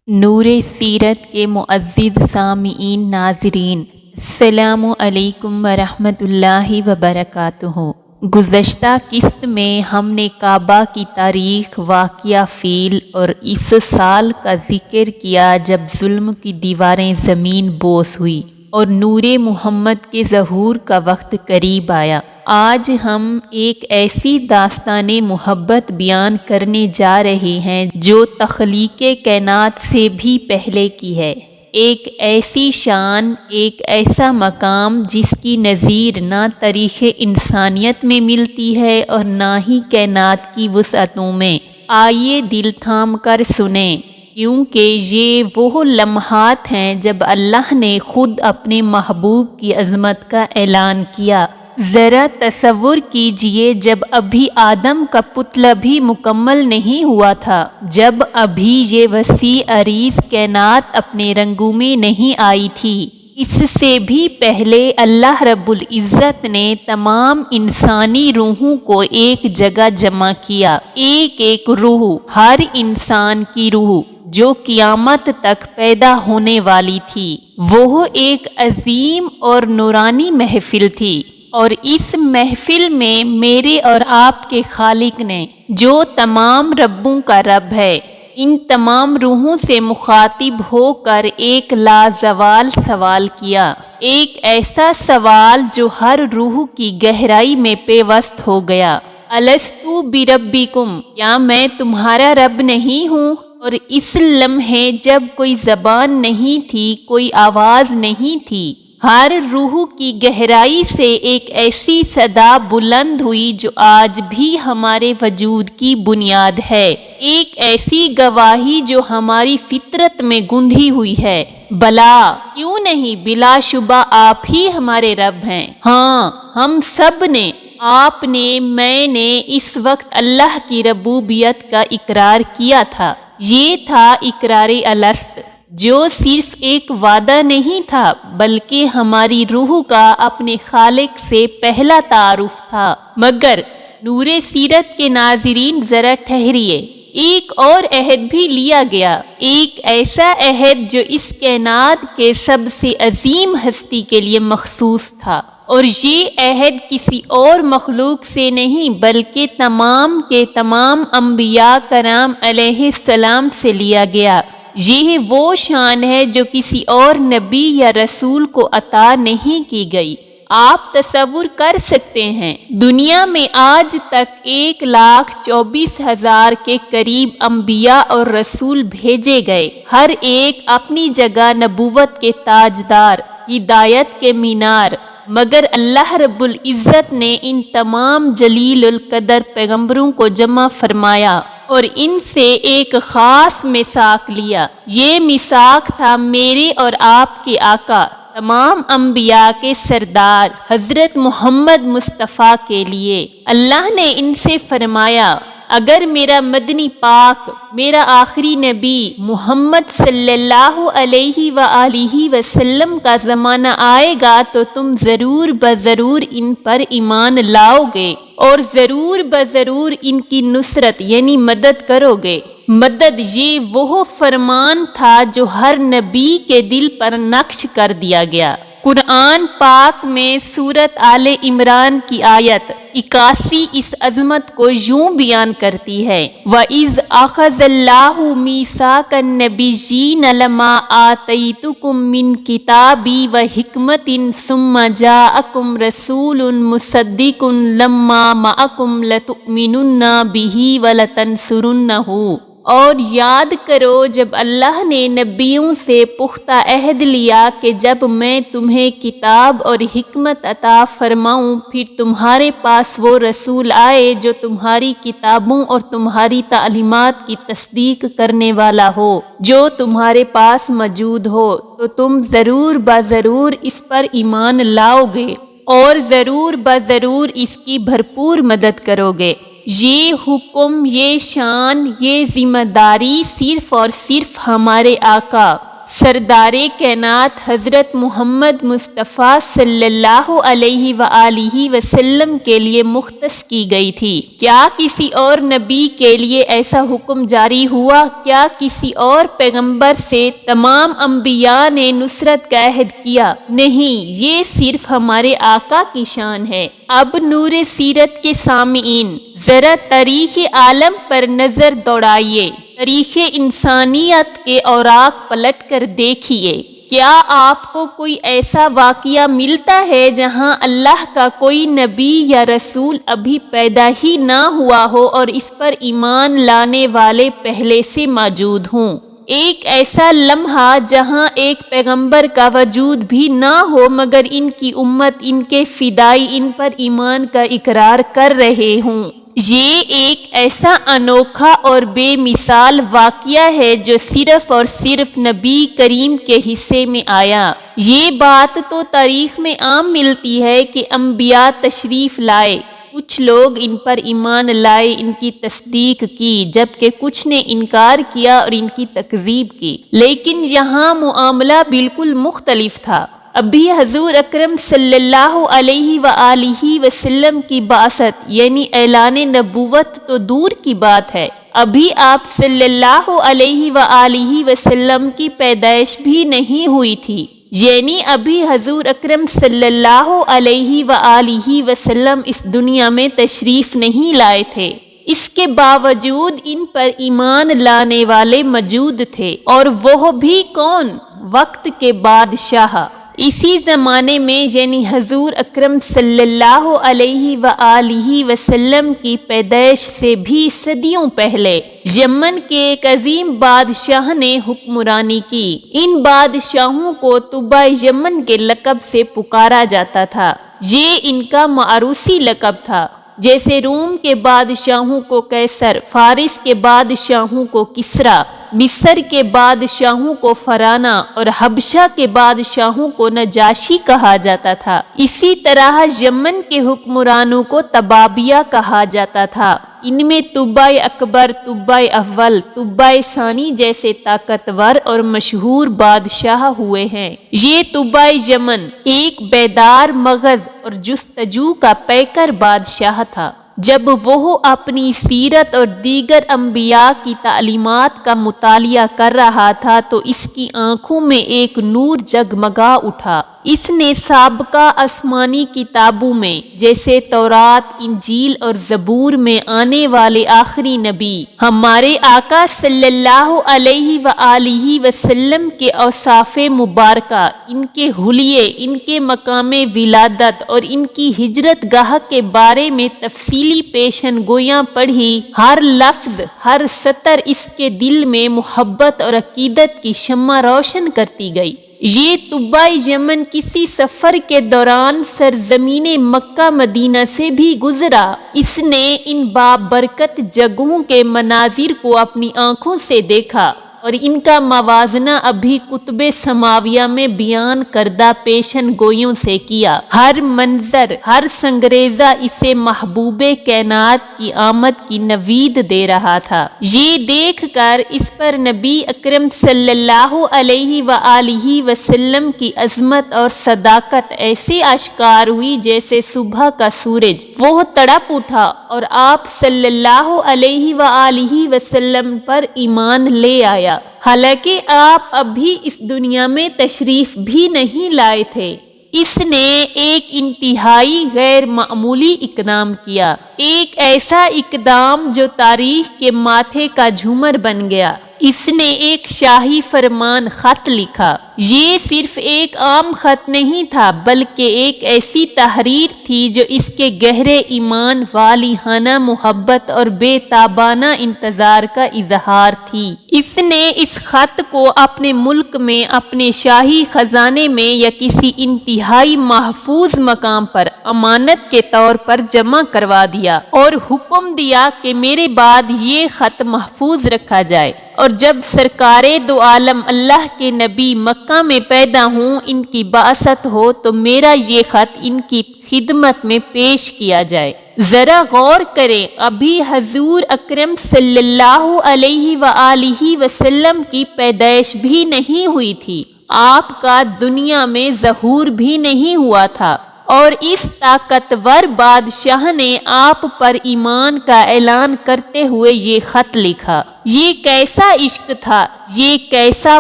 نور سیرت کے معزز سامعین ناظرین، السلام علیکم ورحمۃ اللہ وبرکاتہ۔ گزشتہ قسط میں ہم نے کعبہ کی تاریخ، واقعہ فیل اور اس سال کا ذکر کیا جب ظلم کی دیواریں زمین بوس ہوئی اور نور محمد کے ظہور کا وقت قریب آیا۔ آج ہم ایک ایسی داستان محبت بیان کرنے جا رہے ہیں جو تخلیق کائنات سے بھی پہلے کی ہے۔ ایک ایسی شان، ایک ایسا مقام جس کی نظیر نہ تاریخ انسانیت میں ملتی ہے اور نہ ہی کائنات کی وسعتوں میں۔ آئیے دل تھام کر سنیں، کیونکہ یہ وہ لمحات ہیں جب اللہ نے خود اپنے محبوب کی عظمت کا اعلان کیا۔ ذرا تصور کیجئے، جب ابھی آدم کا پتلا بھی مکمل نہیں ہوا تھا، جب ابھی یہ وسیع عریض کائنات اپنے رنگوں میں نہیں آئی تھی، اس سے بھی پہلے اللہ رب العزت نے تمام انسانی روحوں کو ایک جگہ جمع کیا۔ ایک ایک روح، ہر انسان کی روح جو قیامت تک پیدا ہونے والی تھی، وہ ایک عظیم اور نورانی محفل تھی۔ اور اس محفل میں میرے اور آپ کے خالق نے، جو تمام ربوں کا رب ہے، ان تمام روحوں سے مخاطب ہو کر ایک لازوال سوال کیا۔ ایک ایسا سوال جو ہر روح کی گہرائی میں پیوست ہو گیا۔ الستو بربکم، کیا میں تمہارا رب نہیں ہوں؟ اور اس لمحے جب کوئی زبان نہیں تھی، کوئی آواز نہیں تھی، ہر روح کی گہرائی سے ایک ایسی صدا بلند ہوئی جو آج بھی ہمارے وجود کی بنیاد ہے، ایک ایسی گواہی جو ہماری فطرت میں گندھی ہوئی ہے۔ بلا، کیوں نہیں، بلا شبہ آپ ہی ہمارے رب ہیں۔ ہاں، ہم سب نے، آپ نے، میں نے اس وقت اللہ کی ربوبیت کا اقرار کیا تھا۔ یہ تھا اقرار الست، جو صرف ایک وعدہ نہیں تھا بلکہ ہماری روح کا اپنے خالق سے پہلا تعارف تھا۔ مگر نور سیرت کے ناظرین، ذرا ٹھہریے، ایک اور عہد بھی لیا گیا، ایک ایسا عہد جو اس کائنات کے سب سے عظیم ہستی کے لیے مخصوص تھا، اور یہ عہد کسی اور مخلوق سے نہیں بلکہ تمام کے تمام انبیاء کرام علیہ السلام سے لیا گیا۔ یہ وہ شان ہے جو کسی اور نبی یا رسول کو عطا نہیں کی گئی۔ آپ تصور کر سکتے ہیں، دنیا میں آج تک 1,24,000 کے قریب انبیاء اور رسول بھیجے گئے، ہر ایک اپنی جگہ نبوت کے تاجدار، ہدایت کے مینار، مگر اللہ رب العزت نے ان تمام جلیل القدر پیغمبروں کو جمع فرمایا اور ان سے ایک خاص میثاق لیا۔ یہ میثاق تھا میرے اور آپ کے آقا، تمام انبیاء کے سردار حضرت محمد مصطفیٰ کے لیے۔ اللہ نے ان سے فرمایا، اگر میرا مدنی پاک، میرا آخری نبی محمد صلی اللہ علیہ وآلہ وسلم کا زمانہ آئے گا تو تم ضرور بضرور ان پر ایمان لاؤ گے اور ضرور بضرور ان کی نصرت یعنی مدد کرو گے۔ مدد، یہ وہ فرمان تھا جو ہر نبی کے دل پر نقش کر دیا گیا۔ قرآن پاک میں سورۃ آل عمران کی آیت 81 اس عظمت کو یوں بیان کرتی ہے، وَإِذْ أَخَذَ اللَّهُ مِيثَاقَ النَّبِيِّينَ لَمَا آتَيْتُكُم مِّن كِتَابٍ وَحِكْمَةٍ ثُمَّ جَاءَكُمْ رَسُولٌ مُصَدِّقٌ لَمَّا مَعَكُمْ لَتُؤْمِنُنَّ بِهِ وَلَتَنصُرُنَّهُ۔ اور یاد کرو جب اللہ نے نبیوں سے پختہ عہد لیا کہ جب میں تمہیں کتاب اور حکمت عطا فرماؤں، پھر تمہارے پاس وہ رسول آئے جو تمہاری کتابوں اور تمہاری تعلیمات کی تصدیق کرنے والا ہو جو تمہارے پاس موجود ہو، تو تم ضرور بضرور اس پر ایمان لاؤ گے اور ضرور بضرور اس کی بھرپور مدد کرو گے۔ یہ حکم، یہ شان، یہ ذمہ داری صرف اور صرف ہمارے آقا سردار کائنات حضرت محمد مصطفیٰ صلی اللہ علیہ وآلہ وسلم کے لیے مختص کی گئی تھی۔ کیا کسی اور نبی کے لیے ایسا حکم جاری ہوا؟ کیا کسی اور پیغمبر سے تمام انبیاء نے نصرت کا عہد کیا؟ نہیں، یہ صرف ہمارے آقا کی شان ہے۔ اب نور سیرت کے سامعین، ذرا تاریخ عالم پر نظر دوڑائیے، تاریخ انسانیت کے اوراق پلٹ کر دیکھیے۔ کیا آپ کو کوئی ایسا واقعہ ملتا ہے جہاں اللہ کا کوئی نبی یا رسول ابھی پیدا ہی نہ ہوا ہو اور اس پر ایمان لانے والے پہلے سے موجود ہوں؟ ایک ایسا لمحہ جہاں ایک پیغمبر کا وجود بھی نہ ہو مگر ان کی امت، ان کے فدائی ان پر ایمان کا اقرار کر رہے ہوں۔ یہ ایک ایسا انوکھا اور بے مثال واقعہ ہے جو صرف اور صرف نبی کریم کے حصے میں آیا۔ یہ بات تو تاریخ میں عام ملتی ہے کہ انبیاء تشریف لائے، کچھ لوگ ان پر ایمان لائے، ان کی تصدیق کی، جبکہ کچھ نے انکار کیا اور ان کی تکذیب کی۔ لیکن یہاں معاملہ بالکل مختلف تھا۔ ابھی حضور اکرم صلی اللہ علیہ وآلہ وسلم کی بعثت یعنی اعلان نبوت تو دور کی بات ہے، ابھی آپ صلی اللہ علیہ وآلہ وسلم کی پیدائش بھی نہیں ہوئی تھی، یعنی ابھی حضور اکرم صلی اللہ علیہ وآلہ وسلم اس دنیا میں تشریف نہیں لائے تھے۔ اس کے باوجود ان پر ایمان لانے والے موجود تھے، اور وہ بھی کون؟ وقت کے بادشاہ۔ اسی زمانے میں یعنی حضور اکرم صلی اللہ علیہ وآلہ وسلم کی پیدائش سے بھی صدیوں پہلے یمن کے ایک عظیم بادشاہ نے حکمرانی کی۔ ان بادشاہوں کو طبع یمن کے لقب سے پکارا جاتا تھا۔ یہ ان کا معروسی لقب تھا، جیسے روم کے بادشاہوں کو قیصر، فارس کے بادشاہوں کو کسریٰ، مصر کے بادشاہوں کو فرعونہ اور حبشہ کے بادشاہوں کو نجاشی کہا جاتا تھا۔ اسی طرح یمن کے حکمرانوں کو طبابیہ کہا جاتا تھا۔ ان میں طبع اکبر، طبع اول، طبع ثانی جیسے طاقتور اور مشہور بادشاہ ہوئے ہیں۔ یہ طبع یمن ایک بیدار مغز اور جستجو کا پیکر بادشاہ تھا۔ جب وہ اپنی سیرت اور دیگر انبیاء کی تعلیمات کا مطالعہ کر رہا تھا تو اس کی آنکھوں میں ایک نور جگمگا اٹھا۔ اس نے سابقہ آسمانی کتابوں میں جیسے تورات، انجیل اور زبور میں آنے والے آخری نبی ہمارے آقا صلی اللہ علیہ وآلہ وسلم کے اوصاف مبارکہ، ان کے حلیے، ان کے مقام ولادت اور ان کی ہجرت گاہ کے بارے میں تفصیلی پیشن گویاں پڑھی۔ ہر لفظ، ہر سطر اس کے دل میں محبت اور عقیدت کی شمع روشن کرتی گئی۔ یہ طبع یمن کسی سفر کے دوران سرزمین مکہ مدینہ سے بھی گزرا۔ اس نے ان بابرکت جگہوں کے مناظر کو اپنی آنکھوں سے دیکھا اور ان کا موازنہ ابھی کتب سماویہ میں بیان کردہ پیشن گوئیوں سے کیا۔ ہر منظر، ہر سنگریزہ اسے محبوب کائنات کی آمد کی نوید دے رہا تھا۔ یہ دیکھ کر اس پر نبی اکرم صلی اللہ علیہ وآلہ وسلم کی عظمت اور صداقت ایسے آشکار ہوئی جیسے صبح کا سورج۔ وہ تڑپ اٹھا اور آپ صلی اللہ علیہ وآلہ وسلم پر ایمان لے آیا، حالانکہ آپ ابھی اس دنیا میں تشریف بھی نہیں لائے تھے۔ اس نے ایک انتہائی غیر معمولی اقدام کیا، ایک ایسا اقدام جو تاریخ کے ماتھے کا جھومر بن گیا۔ اس نے ایک شاہی فرمان خط لکھا۔ یہ صرف ایک عام خط نہیں تھا بلکہ ایک ایسی تحریر تھی جو اس کے گہرے ایمان، والہانہ محبت اور بے تابانہ انتظار کا اظہار تھی۔ اس نے اس خط کو اپنے ملک میں، اپنے شاہی خزانے میں یا کسی انتہائی محفوظ مقام پر امانت کے طور پر جمع کروا دیا اور حکم دیا کہ میرے بعد یہ خط محفوظ رکھا جائے، اور جب سرکار دو عالم اللہ کے نبی مکہ میں پیدا ہوں، ان کی بعثت ہو، تو میرا یہ خط ان کی خدمت میں پیش کیا جائے۔ ذرا غور کریں، ابھی حضور اکرم صلی اللہ علیہ وآلہ وسلم کی پیدائش بھی نہیں ہوئی تھی، آپ کا دنیا میں ظہور بھی نہیں ہوا تھا، اور اس طاقتور بادشاہ نے آپ پر ایمان کا اعلان کرتے ہوئے یہ خط لکھا۔ یہ کیسا عشق تھا، یہ کیسا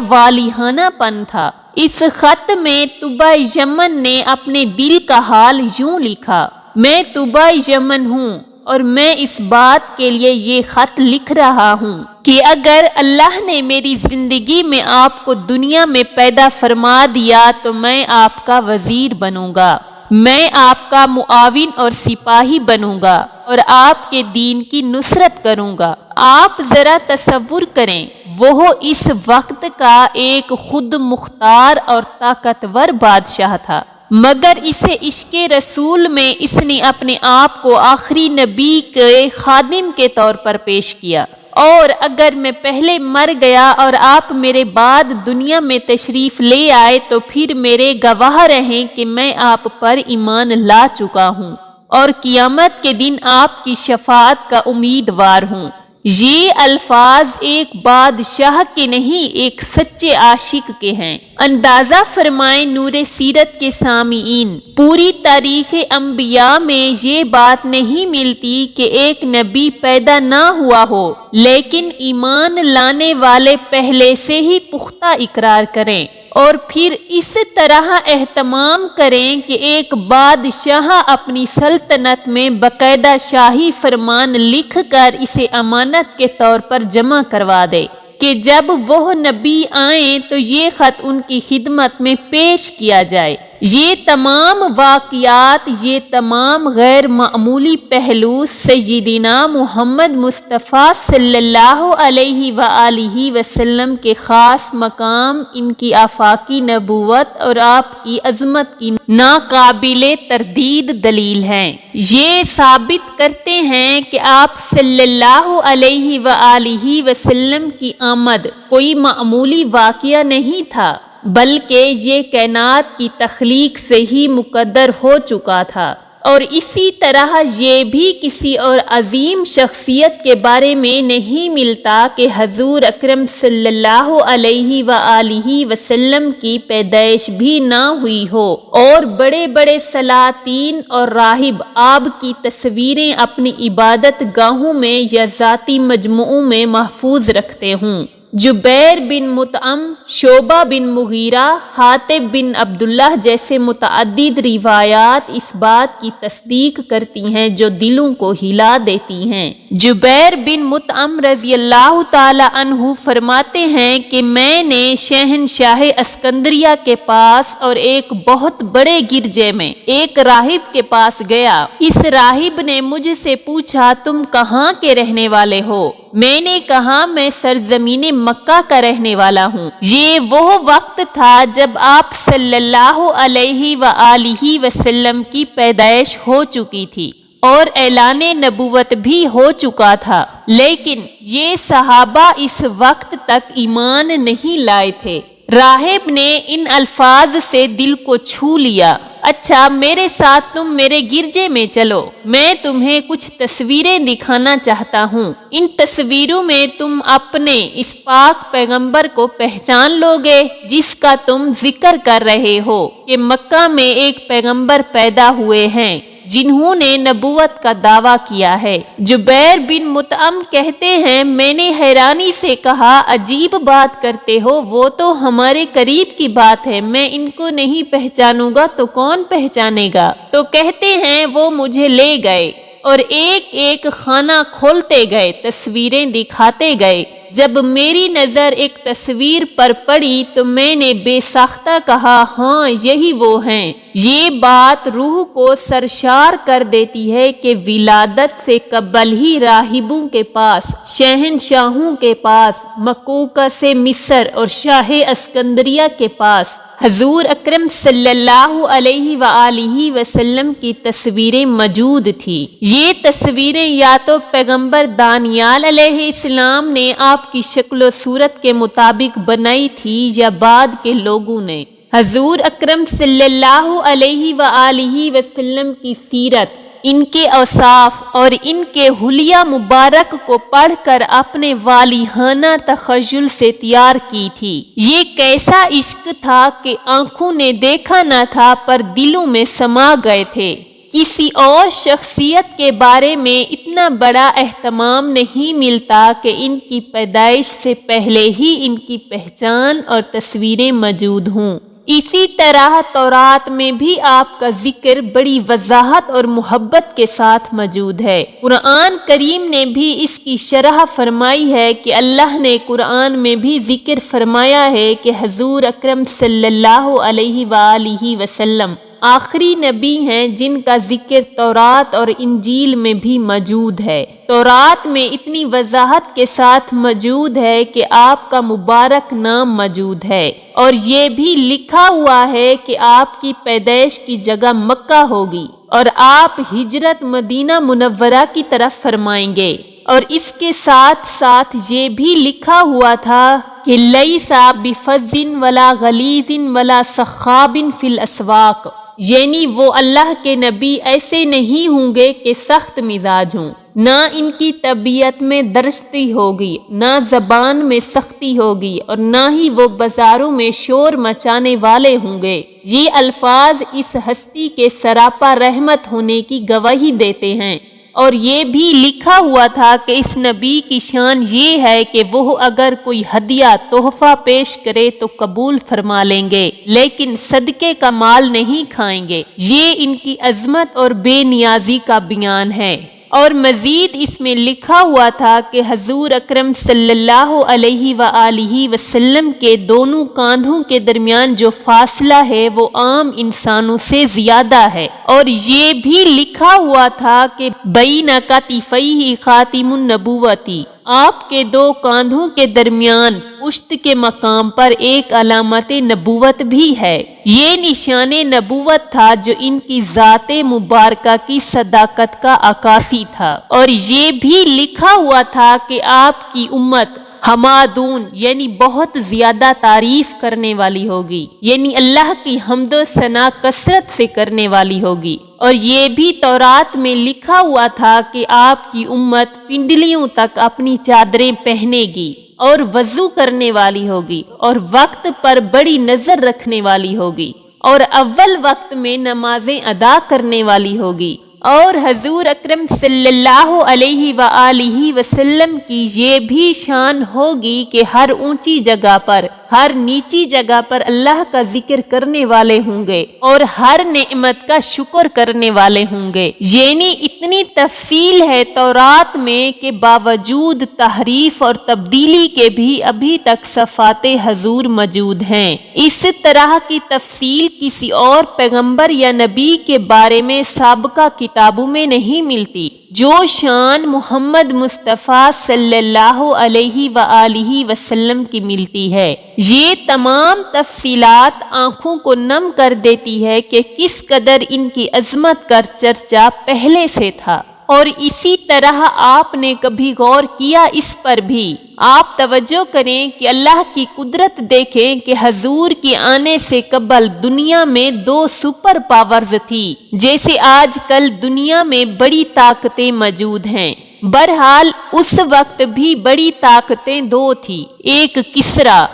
والہانہ پن تھا۔ اس خط میں طبع یمن نے اپنے دل کا حال یوں لکھا: میں طبع یمن ہوں اور میں اس بات کے لیے یہ خط لکھ رہا ہوں کہ اگر اللہ نے میری زندگی میں آپ کو دنیا میں پیدا فرما دیا تو میں آپ کا وزیر بنوں گا، میں آپ کا معاون اور سپاہی بنوں گا اور آپ کے دین کی نصرت کروں گا۔ آپ ذرا تصور کریں، وہ اس وقت کا ایک خود مختار اور طاقتور بادشاہ تھا، مگر اسے عشق رسول میں اس نے اپنے آپ کو آخری نبی کے خادم کے طور پر پیش کیا، اور اگر میں پہلے مر گیا اور آپ میرے بعد دنیا میں تشریف لے آئے تو پھر میرے گواہ رہیں کہ میں آپ پر ایمان لا چکا ہوں اور قیامت کے دن آپ کی شفاعت کا امیدوار ہوں۔ یہ الفاظ ایک بادشاہ کے نہیں، ایک سچے عاشق کے ہیں۔ اندازہ فرمائیں نور سیرت کے سامعین، پوری تاریخ انبیاء میں یہ بات نہیں ملتی کہ ایک نبی پیدا نہ ہوا ہو لیکن ایمان لانے والے پہلے سے ہی پختہ اقرار کریں اور پھر اس طرح اہتمام کریں کہ ایک بادشاہ اپنی سلطنت میں باقاعدہ شاہی فرمان لکھ کر اسے امانت کے طور پر جمع کروا دے کہ جب وہ نبی آئیں تو یہ خط ان کی خدمت میں پیش کیا جائے۔ یہ تمام واقعات، یہ تمام غیر معمولی پہلو سیدنا محمد مصطفیٰ صلی اللہ علیہ وآلہ وسلم کے خاص مقام، ان کی آفاقی نبوت اور آپ کی عظمت کی ناقابل تردید دلیل ہیں۔ یہ ثابت کرتے ہیں کہ آپ صلی اللہ علیہ وآلہ وسلم کی آمد کوئی معمولی واقعہ نہیں تھا، بلکہ یہ کائنات کی تخلیق سے ہی مقدر ہو چکا تھا، اور اسی طرح یہ بھی کسی اور عظیم شخصیت کے بارے میں نہیں ملتا کہ حضور اکرم صلی اللہ علیہ وآلہ وسلم کی پیدائش بھی نہ ہوئی ہو اور بڑے بڑے سلاطین اور راہب آپ کی تصویریں اپنی عبادت گاہوں میں یا ذاتی مجموعوں میں محفوظ رکھتے ہوں۔ جبیر بن مطعم، شعبہ بن مغیرہ، حاتب بن عبداللہ جیسے متعدد روایات اس بات کی تصدیق کرتی ہیں جو دلوں کو ہلا دیتی ہیں۔ جبیر بن مطعم رضی اللہ تعالی عنہ فرماتے ہیں کہ میں نے شہنشاہ اسکندریہ کے پاس اور ایک بہت بڑے گرجے میں ایک راہب کے پاس گیا۔ اس راہب نے مجھ سے پوچھا، تم کہاں کے رہنے والے ہو؟ میں نے کہا، میں سرزمین مکہ کا رہنے والا ہوں۔ یہ وہ وقت تھا جب آپ صلی اللہ علیہ وآلہ وسلم کی پیدائش ہو چکی تھی اور اعلان نبوت بھی ہو چکا تھا، لیکن یہ صحابہ اس وقت تک ایمان نہیں لائے تھے۔ راہب نے ان الفاظ سے دل کو چھو لیا۔ اچھا، میرے ساتھ تم میرے گرجے میں چلو، میں تمہیں کچھ تصویریں دکھانا چاہتا ہوں۔ ان تصویروں میں تم اپنے اس پاک پیغمبر کو پہچان لو گے جس کا تم ذکر کر رہے ہو کہ مکہ میں ایک پیغمبر پیدا ہوئے ہیں جنہوں نے نبوت کا دعویٰ کیا ہے۔ جبیر بن مطعم کہتے ہیں، میں نے حیرانی سے کہا، عجیب بات کرتے ہو، وہ تو ہمارے قریب کی بات ہے، میں ان کو نہیں پہچانوں گا تو کون پہچانے گا؟ تو کہتے ہیں وہ مجھے لے گئے اور ایک ایک خانہ کھولتے گئے، تصویریں دکھاتے گئے۔ جب میری نظر ایک تصویر پر پڑی تو میں نے بے ساختہ کہا، ہاں یہی وہ ہیں۔ یہ بات روح کو سرشار کر دیتی ہے کہ ولادت سے قبل ہی راہبوں کے پاس، شہنشاہوں کے پاس، مکوکہ سے مصر اور شاہ اسکندریہ کے پاس حضور اکرم صلی اللہ علیہ وآلہ وسلم کی تصویریں موجود تھی۔ یہ تصویریں یا تو پیغمبر دانیال علیہ السلام نے آپ کی شکل و صورت کے مطابق بنائی تھی یا بعد کے لوگوں نے۔ حضور اکرم صلی اللہ علیہ وآلہ وسلم کی سیرت ان کے اوصاف اور ان کے حلیہ مبارک کو پڑھ کر اپنے والہانہ تخیل سے تیار کی تھی۔ یہ کیسا عشق تھا کہ آنکھوں نے دیکھا نہ تھا پر دلوں میں سما گئے تھے۔ کسی اور شخصیت کے بارے میں اتنا بڑا اہتمام نہیں ملتا کہ ان کی پیدائش سے پہلے ہی ان کی پہچان اور تصویریں موجود ہوں۔ اسی طرح تورات میں بھی آپ کا ذکر بڑی وضاحت اور محبت کے ساتھ موجود ہے۔ قرآن کریم نے بھی اس کی شرح فرمائی ہے کہ اللہ نے قرآن میں بھی ذکر فرمایا ہے کہ حضور اکرم صلی اللہ علیہ وآلہ وسلم آخری نبی ہیں جن کا ذکر تورات اور انجیل میں بھی موجود ہے۔ تورات میں اتنی وضاحت کے ساتھ موجود ہے کہ آپ کا مبارک نام موجود ہے اور یہ بھی لکھا ہوا ہے کہ آپ کی پیدائش کی جگہ مکہ ہوگی اور آپ ہجرت مدینہ منورہ کی طرف فرمائیں گے، اور اس کے ساتھ ساتھ یہ بھی لکھا ہوا تھا کہ لیسا بفظ ولا غلیظ ولا سخاب فی الاسواق، یعنی وہ اللہ کے نبی ایسے نہیں ہوں گے کہ سخت مزاج ہوں، نہ ان کی طبیعت میں درستی ہوگی، نہ زبان میں سختی ہوگی، اور نہ ہی وہ بازاروں میں شور مچانے والے ہوں گے۔ یہ الفاظ اس ہستی کے سراپا رحمت ہونے کی گواہی دیتے ہیں، اور یہ بھی لکھا ہوا تھا کہ اس نبی کی شان یہ ہے کہ وہ اگر کوئی ہدیہ تحفہ پیش کرے تو قبول فرما لیں گے، لیکن صدقے کا مال نہیں کھائیں گے۔ یہ ان کی عظمت اور بے نیازی کا بیان ہے۔ اور مزید اس میں لکھا ہوا تھا کہ حضور اکرم صلی اللہ علیہ وآلہ وسلم کے دونوں کاندھوں کے درمیان جو فاصلہ ہے وہ عام انسانوں سے زیادہ ہے، اور یہ بھی لکھا ہوا تھا کہ بین کتفیہ خاتم النبوتی، آپ کے دو کاندھوں کے درمیان پشت کے مقام پر ایک علامت نبوت بھی ہے۔ یہ نشان نبوت تھا جو ان کی ذات مبارکہ کی صداقت کا عکاسی تھا، اور یہ بھی لکھا ہوا تھا کہ آپ کی امت حمادون یعنی بہت زیادہ تعریف کرنے والی ہوگی، یعنی اللہ کی حمد و ثنا کثرت سے کرنے والی ہوگی۔ اور یہ بھی تورات میں لکھا ہوا تھا کہ آپ کی امت پنڈلیوں تک اپنی چادریں پہنے گی اور وضو کرنے والی ہوگی اور وقت پر بڑی نظر رکھنے والی ہوگی اور اول وقت میں نمازیں ادا کرنے والی ہوگی، اور حضور اکرم صلی اللہ علیہ وآلہ وسلم کی یہ بھی شان ہوگی کہ ہر اونچی جگہ پر، ہر نیچی جگہ پر اللہ کا ذکر کرنے والے ہوں گے اور ہر نعمت کا شکر کرنے والے ہوں گے۔ یعنی اتنی تفصیل ہے تورات میں کہ باوجود تحریف اور تبدیلی کے بھی ابھی تک صفات حضور موجود ہیں۔ اس طرح کی تفصیل کسی اور پیغمبر یا نبی کے بارے میں سابقہ کتابوں میں نہیں ملتی جو شان محمد مصطفیٰ صلی اللہ علیہ وآلہ وسلم کی ملتی ہے۔ یہ تمام تفصیلات آنکھوں کو نم کر دیتی ہے کہ کس قدر ان کی عظمت کا چرچا پہلے سے تھا، اور اسی طرح آپ نے کبھی غور کیا اس پر بھی؟ آپ توجہ کریں کہ اللہ کی قدرت دیکھیں کہ حضور کے آنے سے قبل دنیا میں دو سپر پاورز تھی، جیسے آج کل دنیا میں بڑی طاقتیں موجود ہیں۔ بہرحال اس وقت بھی بڑی طاقتیں دو تھی، ایک کسریٰ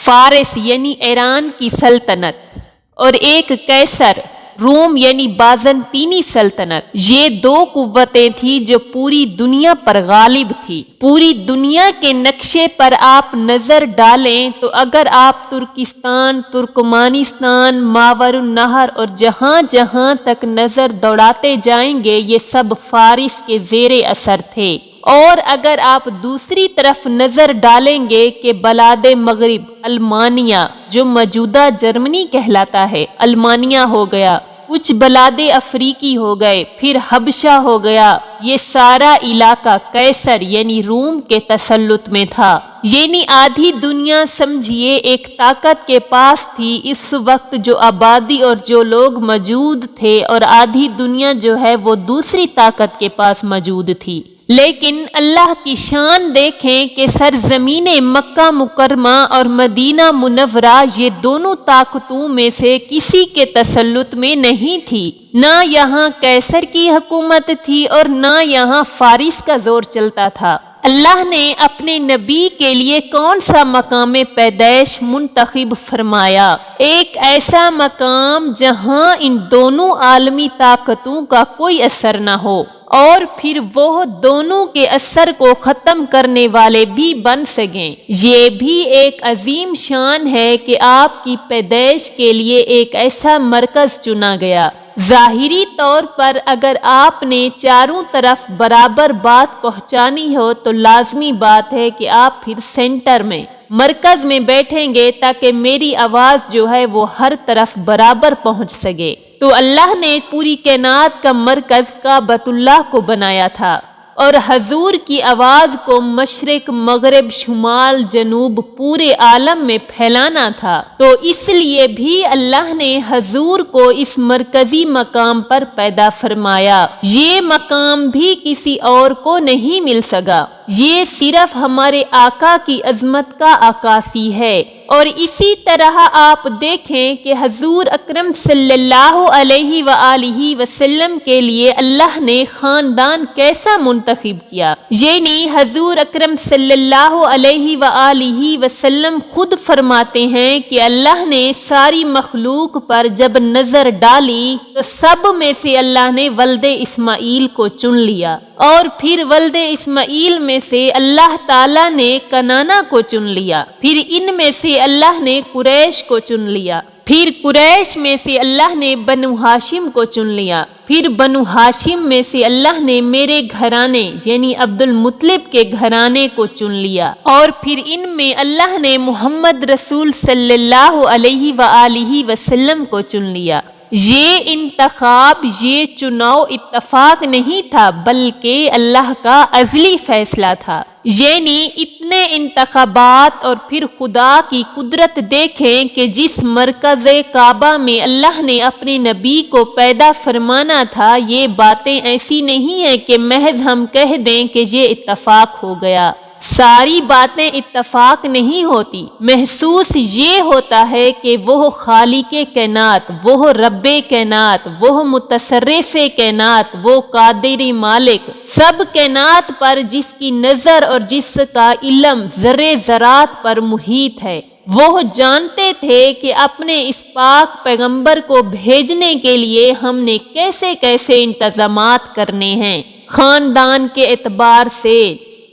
فارس یعنی ایران کی سلطنت اور ایک قیصر روم یعنی بازنطینی سلطنت۔ یہ دو قوتیں تھیں جو پوری دنیا پر غالب تھی۔ پوری دنیا کے نقشے پر آپ نظر ڈالیں تو اگر آپ ترکستان، ترکمانستان، ماور النہر اور جہاں جہاں تک نظر دوڑاتے جائیں گے یہ سب فارس کے زیر اثر تھے، اور اگر آپ دوسری طرف نظر ڈالیں گے کہ بلاد مغرب المانیہ جو موجودہ جرمنی کہلاتا ہے، المانیہ ہو گیا، کچھ بلاد افریقی ہو گئے، پھر حبشہ ہو گیا، یہ سارا علاقہ قیصر یعنی روم کے تسلط میں تھا۔ یعنی آدھی دنیا سمجھیے ایک طاقت کے پاس تھی اس وقت جو آبادی اور جو لوگ موجود تھے، اور آدھی دنیا جو ہے وہ دوسری طاقت کے پاس موجود تھی۔ لیکن اللہ کی شان دیکھیں کہ سرزمین مکہ مکرمہ اور مدینہ منورہ یہ دونوں طاقتوں میں سے کسی کے تسلط میں نہیں تھی، نہ یہاں قیصر کی حکومت تھی اور نہ یہاں فارس کا زور چلتا تھا۔ اللہ نے اپنے نبی کے لیے کون سا مقام پیدائش منتخب فرمایا؟ ایک ایسا مقام جہاں ان دونوں عالمی طاقتوں کا کوئی اثر نہ ہو، اور پھر وہ دونوں کے اثر کو ختم کرنے والے بھی بن سکیں۔ یہ بھی ایک عظیم شان ہے کہ آپ کی پیدائش کے لیے ایک ایسا مرکز چنا گیا۔ ظاہری طور پر اگر آپ نے چاروں طرف برابر بات پہنچانی ہو تو لازمی بات ہے کہ آپ پھر سینٹر میں، مرکز میں بیٹھیں گے تاکہ میری آواز جو ہے وہ ہر طرف برابر پہنچ سکے۔ تو اللہ نے پوری کائنات کا مرکز کعبۃ اللہ کو بنایا تھا، اور حضور کی آواز کو مشرق مغرب شمال جنوب پورے عالم میں پھیلانا تھا، تو اس لیے بھی اللہ نے حضور کو اس مرکزی مقام پر پیدا فرمایا۔ یہ مقام بھی کسی اور کو نہیں مل سکا، یہ صرف ہمارے آقا کی عظمت کا عکاسی ہے۔ اور اسی طرح آپ دیکھیں کہ حضور اکرم صلی اللہ علیہ وآلہ وسلم کے لیے اللہ نے خاندان کیسا منتخب کیا، یعنی حضور اکرم صلی اللہ علیہ وآلہ وسلم خود فرماتے ہیں کہ اللہ نے ساری مخلوق پر جب نظر ڈالی تو سب میں سے اللہ نے ولد اسماعیل کو چن لیا، اور پھر ولد اسماعیل میں سے اللہ تعالیٰ نے کنانا کو چن لیا، پھر ان میں سے اللہ نے قریش کو چن لیا، پھر قریش میں سے اللہ نے بنو ہاشم کو چن لیا، پھر بنو ہاشم میں سے اللہ نے میرے گھرانے یعنی عبد المطلب کے گھرانے کو چن لیا، اور پھر ان میں اللہ نے محمد رسول صلی اللہ علیہ وآلہ وسلم کو چن لیا۔ یہ انتخاب، یہ چناؤ اتفاق نہیں تھا بلکہ اللہ کا ازلی فیصلہ تھا۔ یعنی اتنے انتخابات اور پھر خدا کی قدرت دیکھیں کہ جس مرکز کعبہ میں اللہ نے اپنے نبی کو پیدا فرمانا تھا، یہ باتیں ایسی نہیں ہیں کہ محض ہم کہہ دیں کہ یہ اتفاق ہو گیا۔ ساری باتیں اتفاق نہیں ہوتی، محسوس یہ ہوتا ہے کہ وہ خالق کائنات، وہ رب کائنات، وہ متصرف کائنات، وہ قادر مالک، سب کائنات پر جس کی نظر اور جس کا علم ذرے ذرات پر محیط ہے، وہ جانتے تھے کہ اپنے اس پاک پیغمبر کو بھیجنے کے لیے ہم نے کیسے کیسے انتظامات کرنے ہیں، خاندان کے اعتبار سے،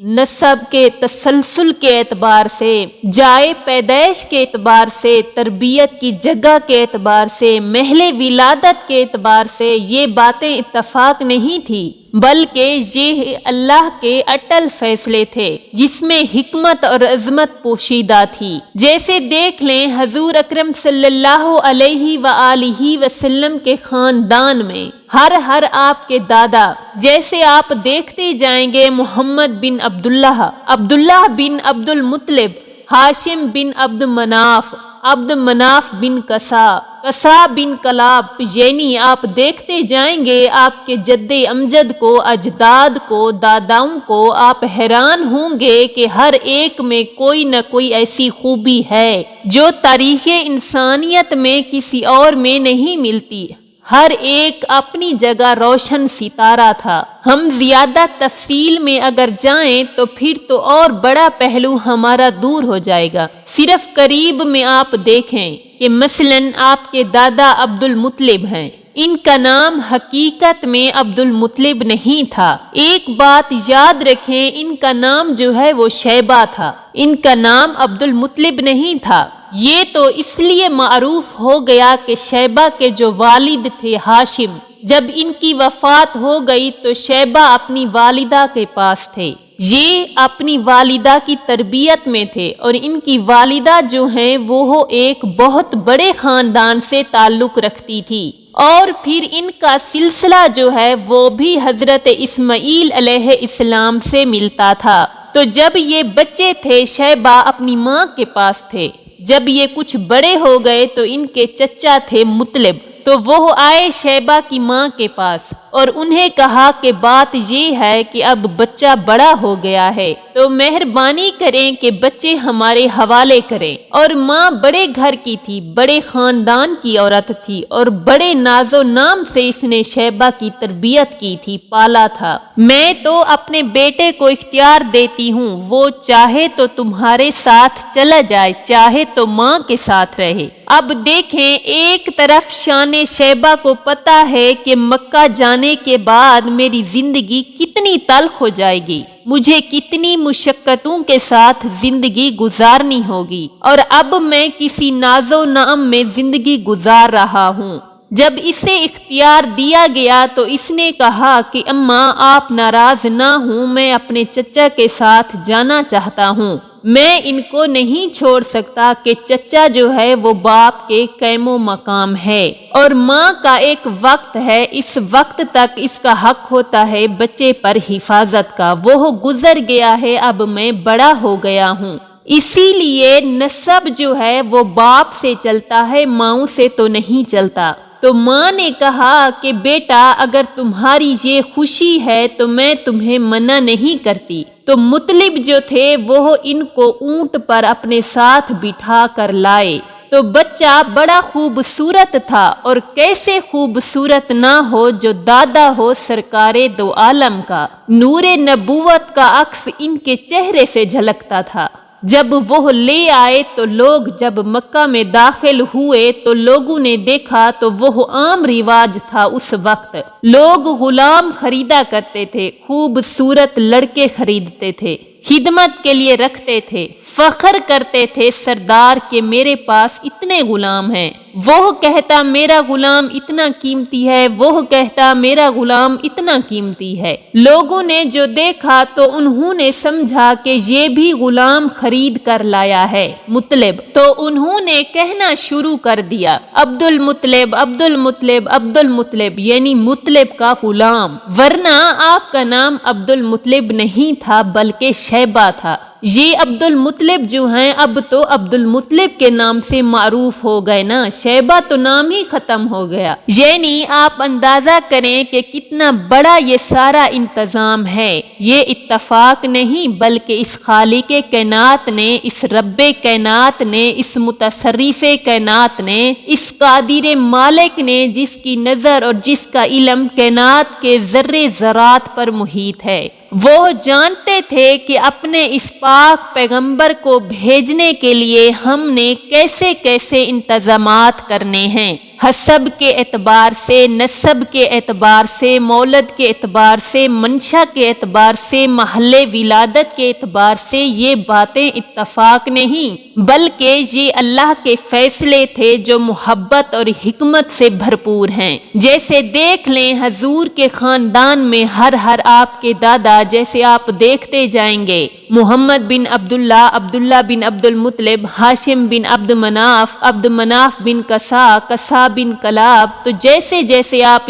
نسب کے تسلسل کے اعتبار سے، جائے پیدائش کے اعتبار سے، تربیت کی جگہ کے اعتبار سے، محل ولادت کے اعتبار سے، یہ باتیں اتفاق نہیں تھی بلکہ یہ اللہ کے اٹل فیصلے تھے جس میں حکمت اور عظمت پوشیدہ تھی۔ جیسے دیکھ لیں حضور اکرم صلی اللہ علیہ وآلہ وسلم کے خاندان میں ہر آپ کے دادا، جیسے آپ دیکھتے جائیں گے محمد بن عبداللہ بن عبد المطلب، ہاشم بن عبد مناف بن کسا بن کلاب، یعنی آپ دیکھتے جائیں گے آپ کے جد امجد کو، اجداد کو، داداؤں کو، آپ حیران ہوں گے کہ ہر ایک میں کوئی نہ کوئی ایسی خوبی ہے جو تاریخ انسانیت میں کسی اور میں نہیں ملتی۔ ہر ایک اپنی جگہ روشن ستارہ تھا۔ ہم زیادہ تفصیل میں اگر جائیں تو پھر تو اور بڑا پہلو ہمارا دور ہو جائے گا۔ صرف قریب میں آپ دیکھیں کہ مثلاً آپ کے دادا عبد المطلب ہیں، ان کا نام حقیقت میں عبد المطلب نہیں تھا۔ ایک بات یاد رکھیں، ان کا نام جو ہے وہ شیبہ تھا، ان کا نام عبد المطلب نہیں تھا۔ یہ تو اس لیے معروف ہو گیا کہ شیبہ کے جو والد تھے ہاشم، جب ان کی وفات ہو گئی تو شیبہ اپنی والدہ کے پاس تھے، یہ اپنی والدہ کی تربیت میں تھے، اور ان کی والدہ جو ہیں وہ ایک بہت بڑے خاندان سے تعلق رکھتی تھی، اور پھر ان کا سلسلہ جو ہے وہ بھی حضرت اسماعیل علیہ السلام سے ملتا تھا۔ تو جب یہ بچے تھے شیبہ اپنی ماں کے پاس تھے، جب یہ کچھ بڑے ہو گئے تو ان کے چچا تھے مطلب، تو وہ آئے شیبہ کی ماں کے پاس، اور انہیں کہا کہ بات یہ ہے کہ اب بچہ بڑا ہو گیا ہے تو مہربانی کریں کہ بچے ہمارے حوالے کریں۔ اور ماں بڑے گھر کی تھی، بڑے خاندان کی عورت تھی، اور بڑے ناز و نام سے اس نے شیبہ کی تربیت کی تھی، پالا تھا۔ میں تو اپنے بیٹے کو اختیار دیتی ہوں، وہ چاہے تو تمہارے ساتھ چلا جائے، چاہے تو ماں کے ساتھ رہے۔ اب دیکھیں، ایک طرف شان شیبہ کو پتا ہے کہ مکہ جانے کے بعد میری زندگی کتنی تلخ ہو جائے گی، مجھے کتنی مشقتوں کے ساتھ زندگی گزارنی ہوگی، اور اب میں کسی ناز و نام میں زندگی گزار رہا ہوں۔ جب اسے اختیار دیا گیا تو اس نے کہا کہ اماں آپ ناراض نہ ہوں، میں اپنے چچا کے ساتھ جانا چاہتا ہوں، میں ان کو نہیں چھوڑ سکتا کہ چچا جو ہے وہ باپ کے قیم و مقام ہے، اور ماں کا ایک وقت ہے، اس وقت تک اس کا حق ہوتا ہے بچے پر حفاظت کا، وہ گزر گیا ہے، اب میں بڑا ہو گیا ہوں۔ اسی لیے نسب جو ہے وہ باپ سے چلتا ہے، ماؤں سے تو نہیں چلتا۔ تو ماں نے کہا کہ بیٹا اگر تمہاری یہ خوشی ہے تو میں تمہیں منع نہیں کرتی۔ تو مطلب جو تھے وہ ان کو اونٹ پر اپنے ساتھ بٹھا کر لائے۔ تو بچہ بڑا خوبصورت تھا، اور کیسے خوبصورت نہ ہو جو دادا ہو سرکار دو عالم کا، نور نبوت کا عکس ان کے چہرے سے جھلکتا تھا۔ جب وہ لے آئے تو لوگ جب مکہ میں داخل ہوئے تو لوگوں نے دیکھا تو وہ عام رواج تھا، اس وقت لوگ غلام خریدا کرتے تھے، خوبصورت لڑکے خریدتے تھے، خدمت کے لیے رکھتے تھے، فخر کرتے تھے سردار کہ میرے پاس اتنے غلام ہیں، وہ کہتا میرا غلام اتنا قیمتی ہے، وہ کہتا میرا غلام اتنا قیمتی ہے۔ لوگوں نے جو دیکھا تو انہوں نے سمجھا کہ یہ بھی غلام خرید کر لایا ہے مطلب، تو انہوں نے کہنا شروع کر دیا عبد المطلب عبد المطلب عبد المطلب، یعنی مطلب کا غلام، ورنہ آپ کا نام عبد المطلب نہیں تھا بلکہ شیبہ تھا۔ یہ عبد المطلب جو ہیں اب تو عبد المطلب کے نام سے معروف ہو گئے نا، شیبہ تو نام ہی ختم ہو گیا۔ یعنی آپ اندازہ کریں کہ کتنا بڑا یہ سارا انتظام ہے، یہ اتفاق نہیں بلکہ اس خالق کائنات نے، اس رب کائنات نے، اس متصرف کائنات نے، اس قادر مالک نے، جس کی نظر اور جس کا علم کائنات کے ذرے ذرات پر محیط ہے، وہ جانتے تھے کہ اپنے اس پاک پیغمبر کو بھیجنے کے لیے ہم نے کیسے کیسے انتظامات کرنے ہیں، حسب کے اعتبار سے، نسب کے اعتبار سے، مولد کے اعتبار سے، منشا کے اعتبار سے، محل ولادت کے اعتبار سے، یہ باتیں اتفاق نہیں بلکہ یہ اللہ کے فیصلے تھے جو محبت اور حکمت سے بھرپور ہیں۔ جیسے دیکھ لیں حضور کے خاندان میں ہر آپ کے دادا، جیسے آپ دیکھتے جائیں گے محمد بن عبداللہ، عبداللہ بن عبد المطلب، ہاشم بن عبد مناف بن کسا بن کلاب، تو جیسے جیسے آپ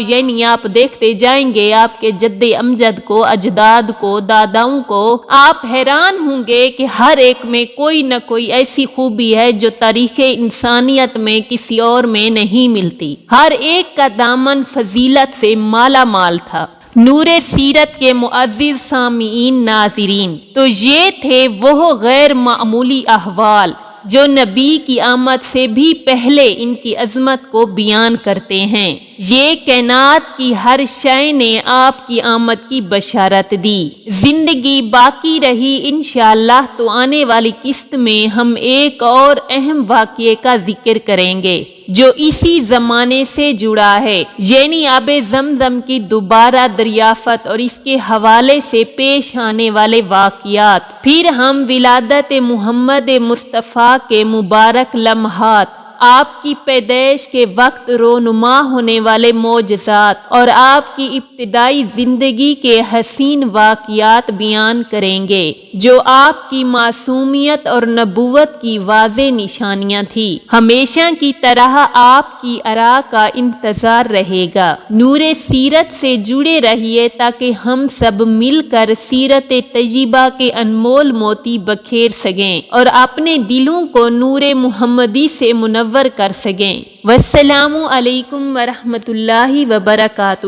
دیکھتے جائیں گے آپ کے جد امجد کو، اجداد کو، داداؤں کو، آپ حیران ہوں گے کہ ہر ایک میں کوئی نہ کوئی ایسی خوبی ہے جو تاریخ انسانیت میں کسی اور میں نہیں ملتی، ہر ایک کا دامن فضیلت سے مالا مال تھا۔ نور سیرت کے معزز سامعین ناظرین، تو یہ تھے وہ غیر معمولی احوال جو نبی کی آمد سے بھی پہلے ان کی عظمت کو بیان کرتے ہیں۔ یہ کائنات کی ہر شے نے آپ کی آمد کی بشارت دی۔ زندگی باقی رہی انشاءاللہ تو آنے والی قسط میں ہم ایک اور اہم واقعے کا ذکر کریں گے جو اسی زمانے سے جڑا ہے، یعنی آب زمزم کی دوبارہ دریافت اور اس کے حوالے سے پیش آنے والے واقعات۔ پھر ہم ولادت محمد مصطفیٰ کے مبارک لمحات، آپ کی پیدائش کے وقت رونما ہونے والے معجزات اور آپ کی ابتدائی زندگی کے حسین واقعات بیان کریں گے جو آپ کی معصومیت اور نبوت کی واضح نشانیاں تھیں۔ ہمیشہ کی طرح آپ کی آراء کا انتظار رہے گا۔ نور سیرت سے جڑے رہیے تاکہ ہم سب مل کر سیرت طیبہ کے انمول موتی بکھیر سکیں اور اپنے دلوں کو نور محمدی سے منور کر سکیں۔ والسلام علیکم ورحمۃ اللہ وبرکاتہ۔